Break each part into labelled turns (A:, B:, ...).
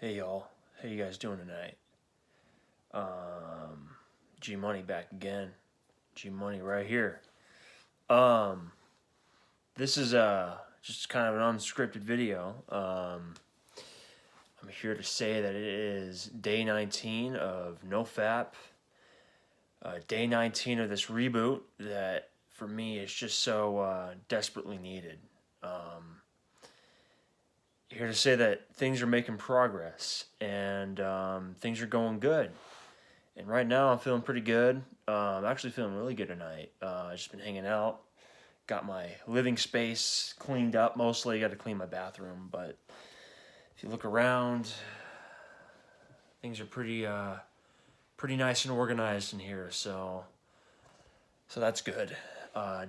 A: Hey y'all, how you guys doing tonight? G Money back again. G Money right here. Um, this is just kind of an unscripted video. I'm here to say that it is day 19 of NoFap. Day 19 of this reboot that for me is just so desperately needed. Here to say that things are making progress and things are going good. And right now I'm feeling pretty good. I'm actually feeling really good tonight. I've just been hanging out. Got my living space cleaned up mostly. Got to clean my bathroom, but if you look around, things are pretty nice and organized in here. So that's good.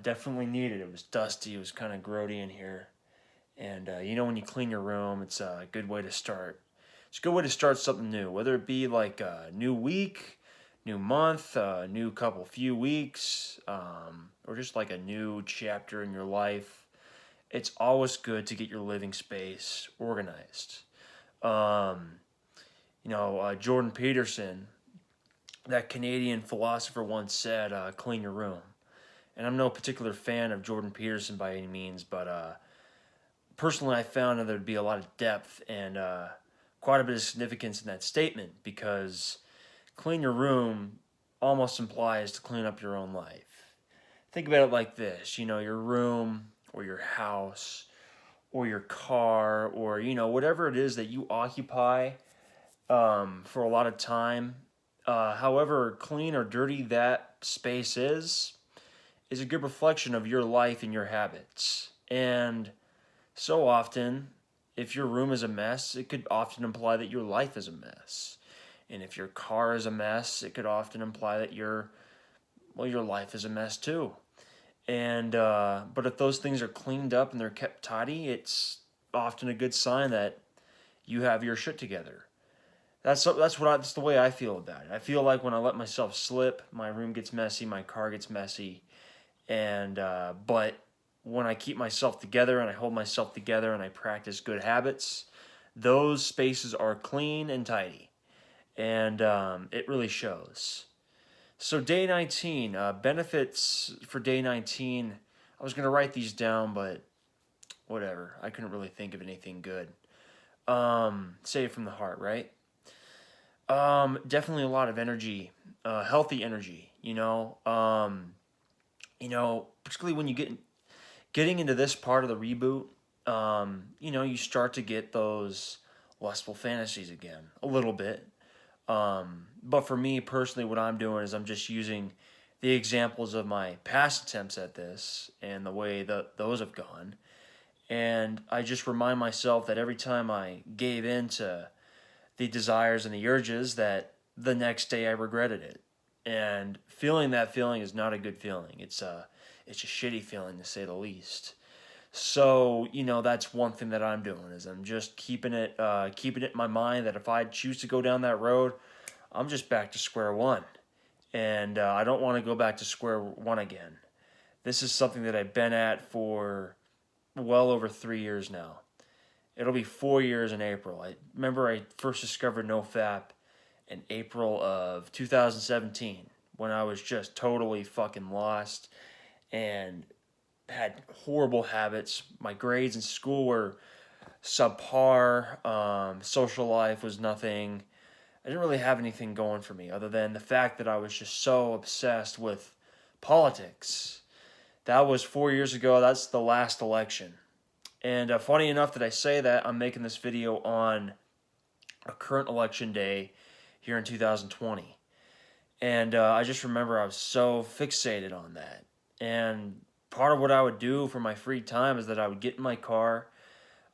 A: Definitely needed. It was dusty. It was kind of grody in here. And when you clean your room, it's a good way to start. It's a good way to start something new, whether it be like a new week, new month, new few weeks, or just like a new chapter in your life. It's always good to get your living space organized. Jordan Peterson, that Canadian philosopher, once said, clean your room. And I'm no particular fan of Jordan Peterson by any means, but personally I found that there'd be a lot of depth and quite a bit of significance in that statement, because clean your room almost implies to clean up your own life. Think about it like this, your room or your house or your car or, whatever it is that you occupy for a lot of time. However clean or dirty that space is a good reflection of your life and your habits. And so often, if your room is a mess, it could often imply that your life is a mess. And if your car is a mess, it could often imply that your life is a mess too. And but if those things are cleaned up and they're kept tidy, it's often a good sign that you have your shit together. That's the way I feel about it. I feel like when I let myself slip, my room gets messy, my car gets messy, and but when I keep myself together and I hold myself together and I practice good habits, those spaces are clean and tidy. And it really shows. So day 19, benefits for day 19. I was going to write these down, but whatever. I couldn't really think of anything good. Say it from the heart, right? Definitely a lot of energy, healthy energy, particularly when you getting into this part of the reboot, you start to get those lustful fantasies again, a little bit. But for me personally, what I'm doing is I'm just using the examples of my past attempts at this and the way that those have gone. And I just remind myself that every time I gave in to the desires and the urges, that the next day I regretted it. And feeling that feeling is not a good feeling. It's a shitty feeling, to say the least. So, that's one thing that I'm doing, is I'm just keeping it in my mind that if I choose to go down that road, I'm just back to square one. And I don't want to go back to square one again. This is something that I've been at for well over 3 years now. It'll be 4 years in April. I remember I first discovered NoFap in April of 2017, when I was just totally fucking lost and had horrible habits. My grades in school were subpar. Social life was nothing. I didn't really have anything going for me other than the fact that I was just so obsessed with politics. That was 4 years ago. That's the last election. And funny enough that I say that, I'm making this video on a current election day here in 2020. And I just remember I was so fixated on that. And part of what I would do for my free time is that I would get in my car,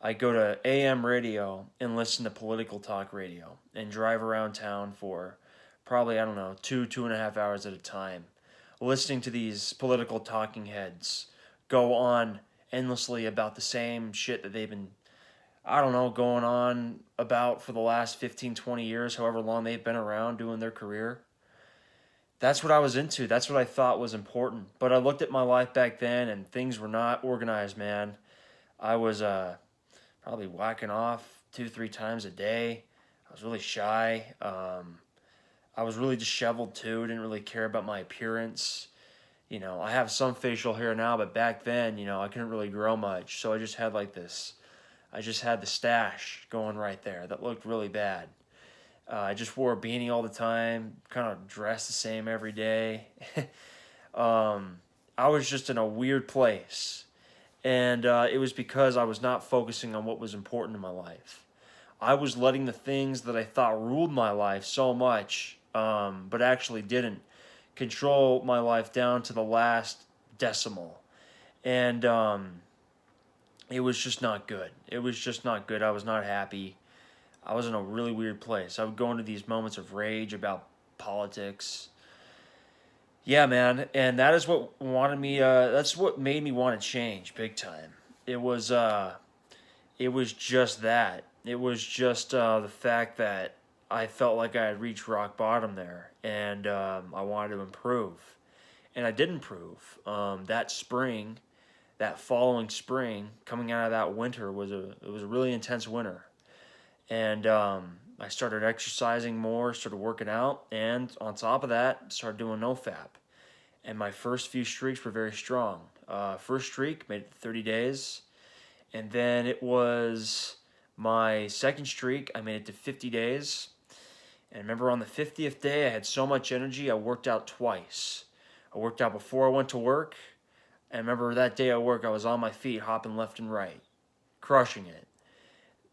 A: I'd go to AM radio and listen to political talk radio and drive around town for probably, 2.5 hours at a time, listening to these political talking heads go on endlessly about the same shit that they've been, going on about for the last 15, 20 years, however long they've been around doing their career. That's what I was into. That's what I thought was important. But I looked at my life back then and things were not organized, man. I was probably whacking off 2-3 times a day. I was really shy. I was really disheveled too. Didn't really care about my appearance. I have some facial hair now, but back then, I couldn't really grow much. So I just had like this. I just had the stash going right there that looked really bad. I just wore a beanie all the time, kind of dressed the same every day. I was just in a weird place. And it was because I was not focusing on what was important in my life. I was letting the things that I thought ruled my life so much, but actually didn't, control my life down to the last decimal. And it was just not good. It was just not good. I was not happy. I was in a really weird place. I would go into these moments of rage about politics. Yeah, man, and that is what wanted me. That's what made me want to change big time. It was. It was just that. It was just the fact that I felt like I had reached rock bottom there, and I wanted to improve, and I did improve. That spring, that following spring, coming out of that winter was a really intense winter, and I started exercising more, started working out, and on top of that, started doing NoFap. And my first few streaks were very strong. First streak made it 30 days, and then it was my second streak. I made it to 50 days. And I remember on the 50th day, I had so much energy, I worked out twice. I worked out before I went to work. And I remember that day at work, I was on my feet, hopping left and right, crushing it.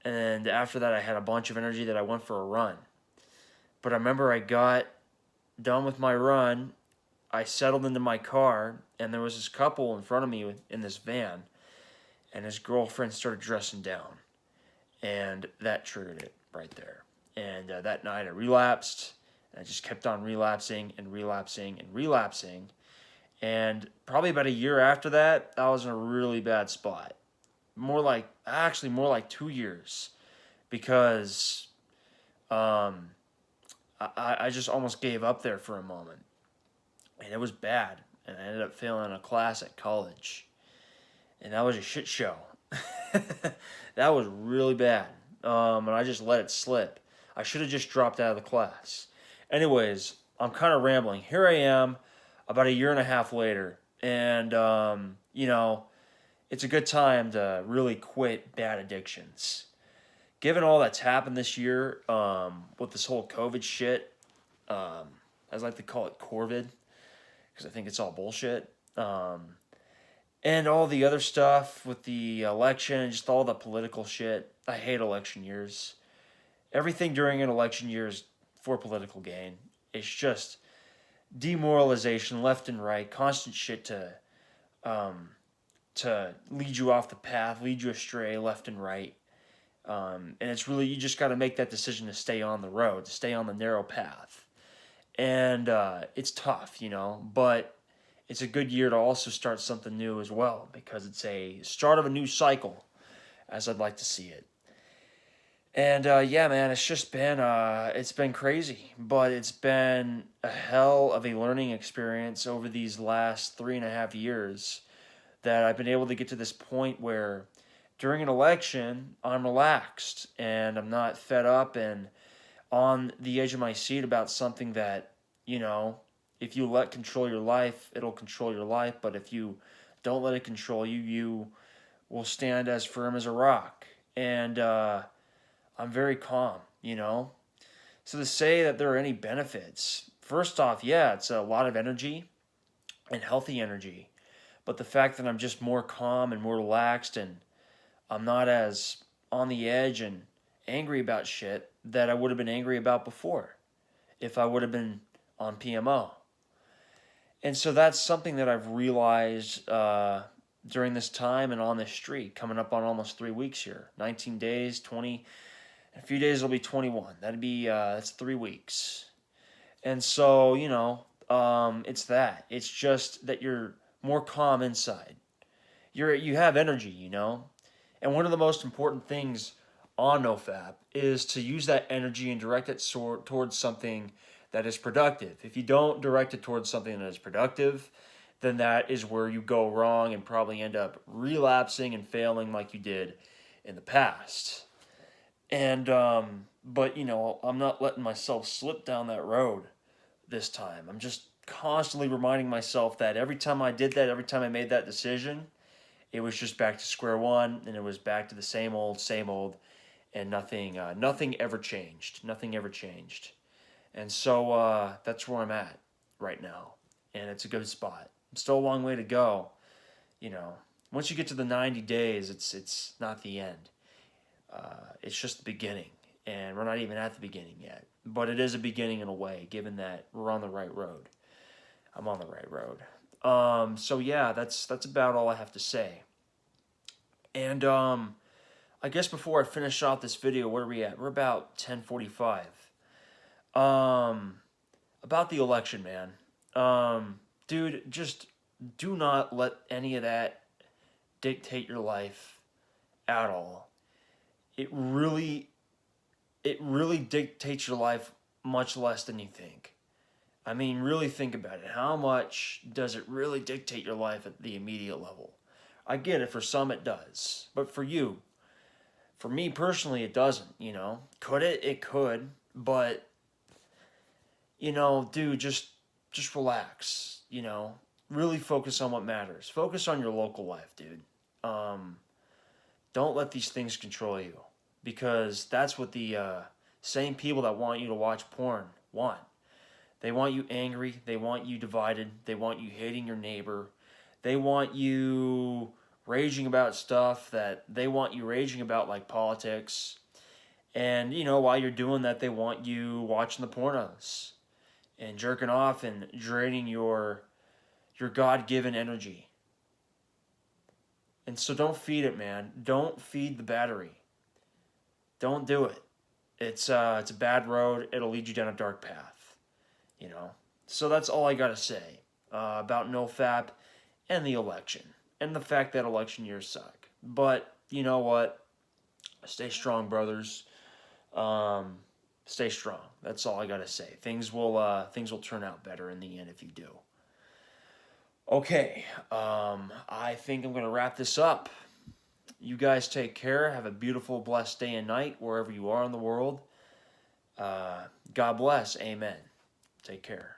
A: And after that, I had a bunch of energy that I went for a run. But I remember I got done with my run, I settled into my car, and there was this couple in front of me in this van, and his girlfriend started dressing down. And that triggered it right there. And that night I relapsed, and I just kept on relapsing and relapsing and relapsing. And probably about a year after that, I was in a really bad spot. More like 2 years, because I just almost gave up there for a moment. And it was bad. And I ended up failing a class at college. And that was a shit show. That was really bad. And I just let it slip. I should have just dropped out of the class. Anyways, I'm kind of rambling. Here I am about a year and a half later. And, it's a good time to really quit bad addictions. Given all that's happened this year with this whole COVID shit, I like to call it Corvid, because I think it's all bullshit. And all the other stuff with the election and just all the political shit. I hate election years. Everything during an election year is for political gain. It's just demoralization left and right, constant shit to lead you off the path, lead you astray left and right. And it's really, you just got to make that decision to stay on the road, to stay on the narrow path. And it's tough, but it's a good year to also start something new as well, because it's a start of a new cycle, as I'd like to see it. And yeah, man, it's been crazy, but it's been a hell of a learning experience over these last 3.5 years, that I've been able to get to this point where during an election, I'm relaxed and I'm not fed up and on the edge of my seat about something that, if you let control your life, it'll control your life. But if you don't let it control you, you will stand as firm as a rock. And I'm very calm, So to say that there are any benefits, first off, yeah, it's a lot of energy and healthy energy. But the fact that I'm just more calm and more relaxed, and I'm not as on the edge and angry about shit that I would have been angry about before if I would have been on PMO. And so that's something that I've realized during this time and on this streak, coming up on almost 3 weeks here. 19 days, 20, in a few days it'll be 21. That's 3 weeks. And so, it's that. It's just that you're more calm inside. You have energy, And one of the most important things on NoFap is to use that energy and direct it towards something that is productive. If you don't direct it towards something that is productive, then that is where you go wrong and probably end up relapsing and failing like you did in the past. And but you know, I'm not letting myself slip down that road this time. I'm just constantly reminding myself that every time I did that, every time I made that decision, it was just back to square one, and it was back to the same old, and nothing ever changed. Nothing ever changed. And so that's where I'm at right now, and it's a good spot. Still a long way to go, you know. Once you get to the 90 days, it's not the end. It's just the beginning, and we're not even at the beginning yet. But it is a beginning in a way, given that we're on the right road. I'm on the right road. So yeah, that's about all I have to say. And I guess before I finish off this video, where are we at? We're about 10:45. Um, about the election, man. Dude, just do not let any of that dictate your life at all. It really, it really dictates your life much less than you think. I mean, really think about it. How much does it really dictate your life at the immediate level? I get it, for some it does. But for you, for me personally, it doesn't, you know? Could it? It could. But, you know, dude, just relax, you know? Really focus on what matters. Focus on your local life, dude. Um, don't let these things control you. Because that's what the same people that want you to watch porn want. They want you angry. They want you divided. They want you hating your neighbor. They want you raging about stuff that they want you raging about, like politics. And, you know, while you're doing that, they want you watching the pornos and jerking off and draining your God-given energy. And so don't feed it, man. Don't feed the battery. Don't do it. It's a bad road. It'll lead you down a dark path, you know. So that's all I got to say about NoFap and the election and the fact that election years suck. But you know what? Stay strong, brothers. Stay strong. That's all I got to say. Things will turn out better in the end if you do. Okay, I think I'm going to wrap this up. You guys take care. Have a beautiful, blessed day and night wherever you are in the world. God bless. Amen. Take care.